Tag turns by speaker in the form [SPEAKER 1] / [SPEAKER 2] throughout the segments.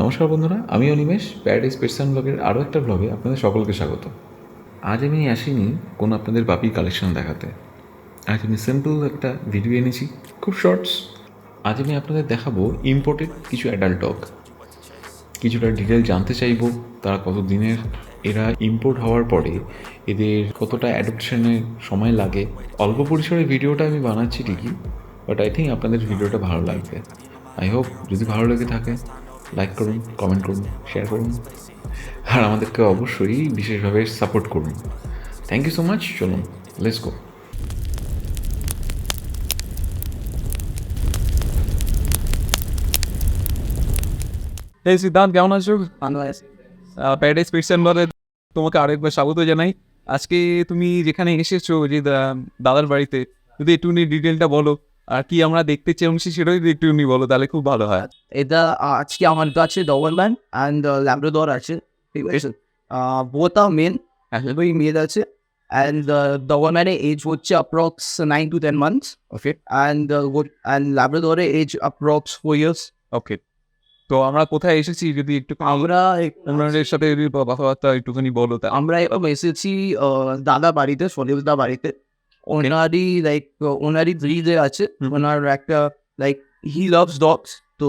[SPEAKER 1] নমস্কার বন্ধুরা, আমি অনিমেষ। প্যারাডাইস পেটস অ্যান্ড ব্লগের আরও একটা ব্লগে আপনাদের সকলকে স্বাগত। আজ আমি আসিনি কোনো আপনাদের পাপি কালেকশন দেখাতে। আজ আমি সিম্পল একটা ভিডিও এনেছি, খুব শর্টস। আজ আমি আপনাদের দেখাবো ইম্পোর্টেড কিছু অ্যাডাল্ট ডগ। কিছুটা ডিটেল জানতে চাইবো তারা কত দিনের, এরা ইম্পোর্ট হওয়ার পরে এদের কতটা অ্যাডপ্টেশনের সময় লাগে। অল্প পরিসরে ভিডিওটা আমি বানাচ্ছি ঠিকই, বাট আই থিঙ্ক আপনাদের ভিডিওটা ভালো লাগবে। আই হোপ যদি ভালো লেগে থাকে লাইক করুন, কমেন্ট করুন, শেয়ার করুন, আর আমাদেরকে অবশ্যই বিশেষভাবে সাপোর্ট করুন। Thank you so much. চলুন, লেটস গো।
[SPEAKER 2] এই সিদ্ধান্ত, কেমন আছো?
[SPEAKER 3] ভালো আছে।
[SPEAKER 2] প্যারাডাইস পেটস অ্যান্ড ব্লগে তোমাকে আরেকবার স্বাগত জানাই। আজকে তুমি যেখানে এসেছো, যে দাদার বাড়িতে, যদি একটুখানি ডিটেলটা বলো, আর কি আমরা দেখতে চাইছি সেটাও যদি একটুখানি বলো তাহলে খুব ভালো হয়।
[SPEAKER 3] এটা আজকে আমার কাছে ডবরম্যান অ্যান্ড ল্যাব্রাডর আছে, ঠিক আছে। বোথ আর মেল, দুই মেল আছে। অ্যান্ড ডবরম্যানের এজ হচ্ছে approx 9 to 10 months,
[SPEAKER 2] okay
[SPEAKER 3] and ল্যাব্রাডরের এজ অ্যাপ্রক্স 4 years।
[SPEAKER 2] ওকে, তো আমরা কোথায় এসেছি যদি একটু
[SPEAKER 3] আমরা
[SPEAKER 2] ওনাদের সাথে যদি কথাবার্তা একটুখানি বলো তা।
[SPEAKER 3] আমরা এরকম এসেছি দাদা বাড়িতে, সলিলদা বাড়িতে। ওনারই ব্রিডে আছে। ওনার একটা হি লাভস ডগস, তো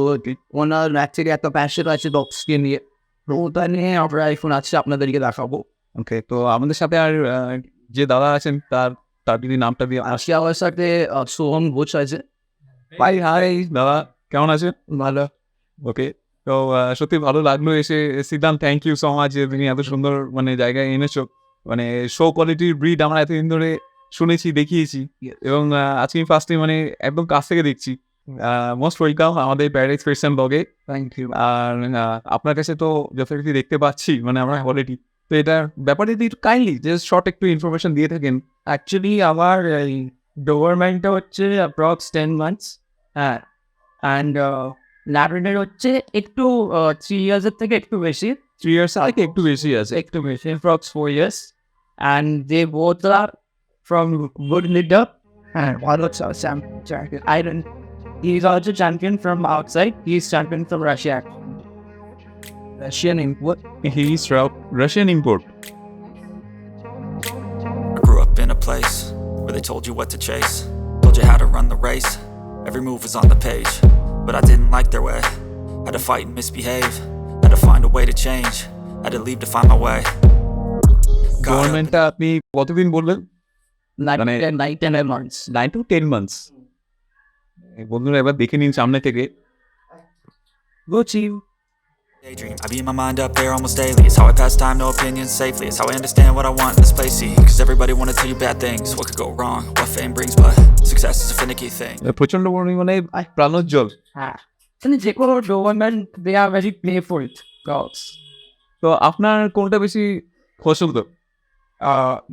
[SPEAKER 3] ওনার অ্যাকচুয়ালি একটা প্যাশন আছে ডগসকে নিয়ে। তো ওটা নিয়ে আমরা এখন আছে আপনাদেরকে দেখাবো।
[SPEAKER 2] ওকে, তো আমাদের সাথে আর যে দাদা আছেন তার তার যদি নামটা দিয়ে।
[SPEAKER 3] আজকে আমার সাথে সোহম ঘোষ আছে।
[SPEAKER 2] ভাই হাই দাদা, কেমন আছেন?
[SPEAKER 3] ভালো।
[SPEAKER 2] ওকে, তো সত্যি ভালো লাগলো এসে। সিদ্ধান্ত, থ্যাংক ইউ সো মাচ যে তুমি এত সুন্দর জায়গায় এনেছো। শো কোয়ালিটির ব্রিড আমরা এতদিন ধরে শুনেছি, দেখিয়েছি, এবং আজকে আমি ফার্স্টে একদম কাছ থেকে দেখছি। মোস্ট ওয়েলকাম আমাদের প্যারাডাইস পেটস অ্যান্ড ব্লগে।
[SPEAKER 3] Thank you.
[SPEAKER 2] আর আপনার কাছে তো যথারীতি দেখতে পাচ্ছি আমরা কোয়ালিটি। তো এটার ব্যাপারে যদি একটু কাইন্ডলি জাস্ট শর্ট একটু ইনফরমেশন দিয়ে থাকেন।
[SPEAKER 3] অ্যাকচুয়ালি আমার এই ডোবারম্যানটা হচ্ছে অ্যাপ্রক্স 10 months, হ্যাঁ। অ্যান্ড ল্যাব্রাডর হচ্ছে একটু 3 years থেকে একটু বেশি।
[SPEAKER 2] 3 years থেকে একটু বেশি আছে।
[SPEAKER 3] Approx 4 years, and they both are from good litter. And one was a champion. He's also champion from outside. He's champion from Russia. Russian import.
[SPEAKER 2] He's Russian import.
[SPEAKER 4] I grew up in a place where they told you what to chase, told you how to run the race. Every move was on the page, but I didn't like their way. Had to fight and misbehave, had to find a way to change, had to leave to find my way.
[SPEAKER 2] গভর্নমেন্টটা আপনি কতদিন বললেন?
[SPEAKER 3] 9 months.
[SPEAKER 2] 9 to 10 months। বন্ধুরা এবার দেখে নিন সামনে থেকে।
[SPEAKER 3] Go team.
[SPEAKER 4] Daydream, I beat my mind up there almost daily. It's how I pass time, no opinions safely. It's how I understand what I want in this place. See, cause everybody wanna tell you bad things. What could go wrong, what fame brings, but success is a finicky thing.
[SPEAKER 2] প্রচন্ড পরিমাণে প্রাণোজ্জ্বল।
[SPEAKER 3] And the Jacob Doberman, they are very playful dogs.
[SPEAKER 2] তো আপনার কোনটা বেশি পছন্দ?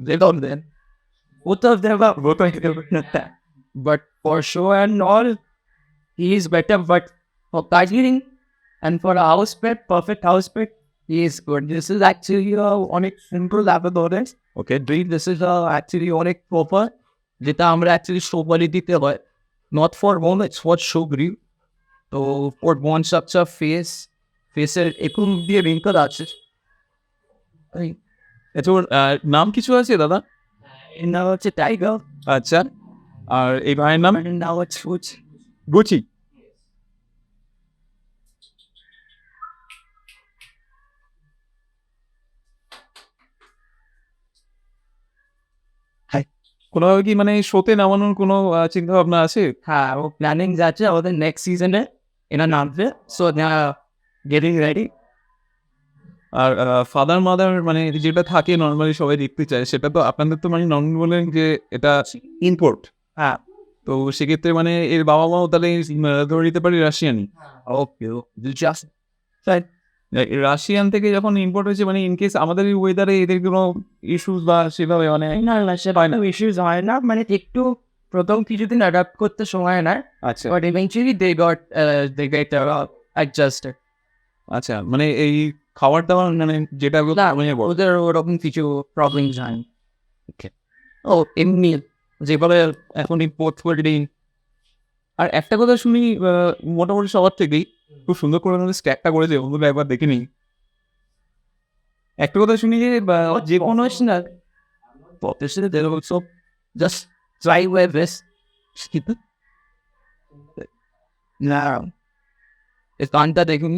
[SPEAKER 3] They don't then. Both of them are but for show and all, he is better. But for tidying and for a house pet, perfect house pet, he is good. This is actually on a simple Labrador.
[SPEAKER 2] Okay,
[SPEAKER 3] Breed. This is actually on a proper. যেটা আমরা actually show quality হয়, not for home, it's for show breed. তো for bone structure, face-এর একটু দিয়ে wrinkle আছে।
[SPEAKER 2] আচ্ছা, ওর নাম কিছু আছে দাদা?
[SPEAKER 3] এর নাম হচ্ছে টাইগার।
[SPEAKER 2] আচ্ছা, আর এই ভাইয়ের নাম?
[SPEAKER 3] এর নাম হচ্ছে
[SPEAKER 2] গুচি। কোনোভাবে কি শোতে নামানোর কোনো চিন্তা ভাবনা আছে?
[SPEAKER 3] হ্যাঁ, ও প্ল্যানিং যাচ্ছে আমাদের নেক্সট সিজনে এরা নামবে। So they are getting ready.
[SPEAKER 2] আর ফাদার মাদার যেটা থাকে নর্মালি সবাই দেখতে চায়, সেটা তো আপনাদের তো নর্মালি বলেন যে এটা ইম্পোর্ট।
[SPEAKER 3] হ্যাঁ,
[SPEAKER 2] তো সেক্ষেত্রে এর বাবা মাও তাহলে ধরে নিতে পারি রাশিয়ানই।
[SPEAKER 3] ওকে, জাস্ট
[SPEAKER 2] রাশিয়ান থেকে যখন ইম্পোর্ট হয়েছে ইন কেস আমাদের এই ওয়েদারে এদের কোনো ইস্যুস বা সেভাবে
[SPEAKER 3] না সে ইস্যুস হয় না। একটু প্রথম কিছুদিন অ্যাডাপ্ট করতে সময় নেয়।
[SPEAKER 2] আচ্ছা,
[SPEAKER 3] but eventually they get adjusted.
[SPEAKER 2] আচ্ছা, এই খাবার দাবার যেটা
[SPEAKER 3] ওদের ওরকম কিছু প্রবলেমস হয়। ও এমনি যেভাবে এখন ইম্পোর্ট করে দিই।
[SPEAKER 2] আর একটা কথা শুনি মোটামুটি সবার থেকেই, খুব সুন্দর করে আমাদের স্ট্যাকটা করেছে, বন্ধুরা একবার দেখে নিই। একটা কথা শুনি যে যে কোনো
[SPEAKER 3] Professional. They're also just try their best. Now, এই গানটা দেখুন,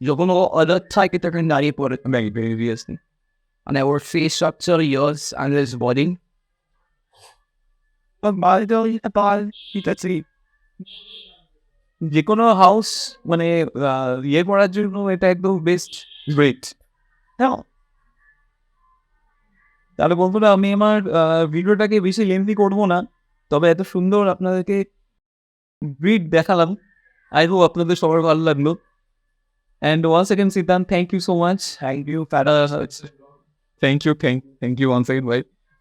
[SPEAKER 3] যখন ও alert থাকে তখন দাঁড়িয়ে পড়ে variously. And our face structure, yours and his body.
[SPEAKER 2] যে কোনো হাউস মানে ইয়ে করার জন্য এটা একদম বেস্ট গ্রেট। হ্যাঁ, তাহলে বন্ধুরা আমি আমার ভিডিওটাকে বেশি লেন্থি করবো না, তবে এত সুন্দর আপনাদেরকে ব্রিড দেখালাম। আই হোপ আপনাদের সবার ভালো লাগলো। অ্যান্ড ওয়ান্স সেকেন্ড সিদ্ধান্ত, thank you so much. Thank you thank you one second ভাই।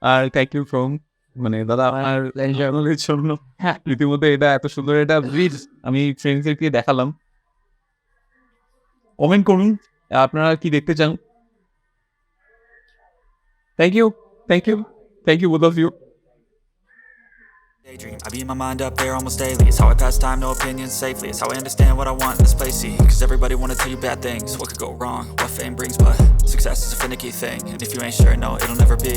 [SPEAKER 2] আর থ্যাংক ইউ ফ্রম মানে দাদা আমার চ্যানেলের জন্য। হ্যাঁ, রীতিমতো এটা এত সুন্দর এটা ব্রিড আমি ফ্রেন্ডসদেরকে দেখালাম। কমেন্ট করুন আপনারা কি দেখতে চান। Thank you both of you.
[SPEAKER 4] Daydream, I beat my mind up there almost daily. It's how I pass time, no opinions safely. It's how I understand what I want in this place. See, cause everybody wanna tell you bad things. What could go wrong, what fame brings, but success is a finicky thing. And if you ain't sure, no, it'll never be.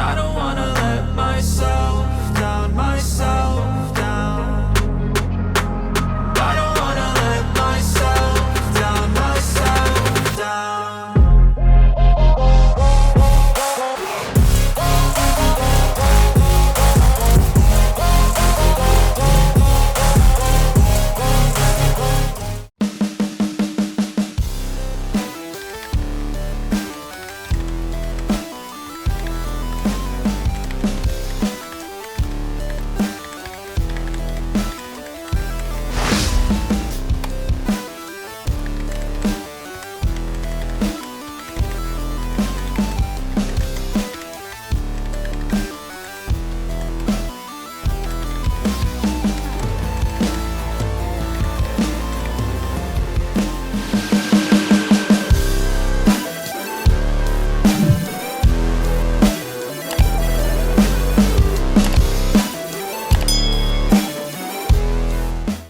[SPEAKER 4] I don't wanna let myself down myself.